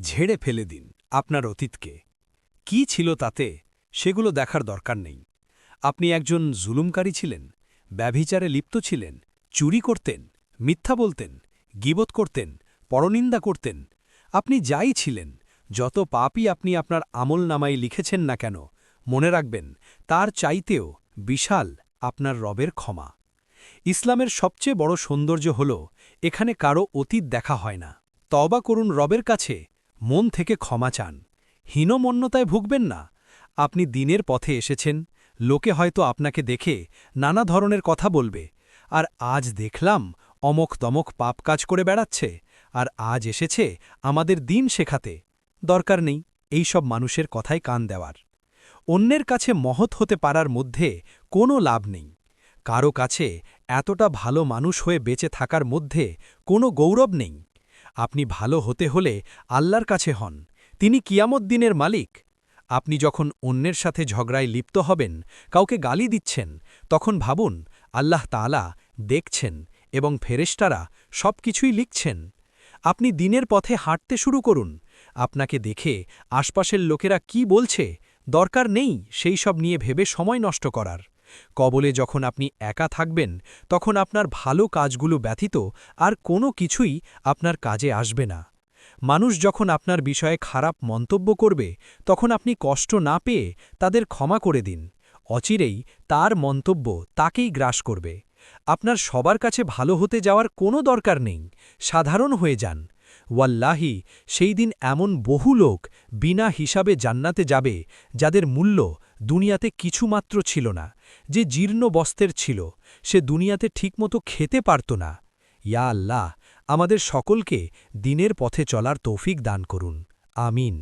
ঝেড়ে ফেলে দিন আপনার অতীতকে। কি ছিল তাতে সেগুলো দেখার দরকার নেই। আপনি একজন জুলুমকারী ছিলেন, ব্যভিচারে লিপ্ত ছিলেন, চুরি করতেন, মিথ্যা বলতেন, গীবত করতেন, পরনিন্দা করতেন। আপনি যাই ছিলেন, যত পাপই আপনি আপনার আমলনামায় লিখেছেন না কেন, মনে রাখবেন তার চাইতেও বিশাল আপনার রবের ক্ষমা। ইসলামের সবচেয়ে বড় সৌন্দর্য হল এখানে কারো অতীত দেখা হয় না। তওবা করুন রবের কাছে, মন থেকে ক্ষমা চান, হীনমন্যতায় ভুগবেন না। আপনি দিনের পথে এসেছেন, লোকে হয়তো আপনাকে দেখে নানা ধরনের কথা বলবে, আর আজ দেখলাম অমক তমক পাপ কাজ করে বেড়াচ্ছে, আর আজ এসেছে আমাদের দিন শেখাতে। দরকার নেই এই সব মানুষের কথায় কান দেওয়ার। অন্যের কাছে মহৎ হতে পারার মধ্যে কোনো লাভ নেই। কারো কাছে এতটা ভালো মানুষ হয়ে বেঁচে থাকার মধ্যে কোনো গৌরব নেই। আপনি ভালো হতে হলে আল্লাহর কাছে হন, তিনি কিয়ামত দিনের মালিক। আপনি যখন অন্যের সাথে ঝগড়ায় লিপ্ত হবেন, কাউকে গালি দিচ্ছেন, তখন ভাবুন আল্লাহ তাআলা দেখছেন এবং ফেরেশতারা সব কিছুই লিখছেন। আপনি দিনের পথে হাঁটতে শুরু করুন। আপনাকে দেখে আশপাশের লোকেরা কি বলছে, দরকার নেই সেই সব নিয়ে ভেবে সময় নষ্ট করার। কবলে যখন আপনি একা থাকবেন, তখন আপনার ভালো কাজগুলো ব্যতীত আর কোনো কিছুই আপনার কাজে আসবে না। মানুষ যখন আপনার বিষয়ে খারাপ মন্তব্য করবে, তখন আপনি কষ্ট না পেয়ে তাদের ক্ষমা করে দিন। অচিরেই তার মন্তব্য তাকেই গ্রাস করবে। আপনার সবার কাছে ভালো হতে যাওয়ার কোনো দরকার নেই, সাধারণ হয়ে যান। ওয়াল্লাহি, সেই দিন এমন বহু লোক বিনা হিসাবে জান্নাতে যাবে, যাদের মূল্য দুনিয়াতে কিছুমাত্র ছিল না। যে জীর্ণ বস্ত্রের ছিল, সে দুনিয়াতে ঠিকমতো খেতে পারত না। ইয়া আল্লাহ, আমাদের সকলকে দিনের পথে চলার তৌফিক দান করুন। আমিন।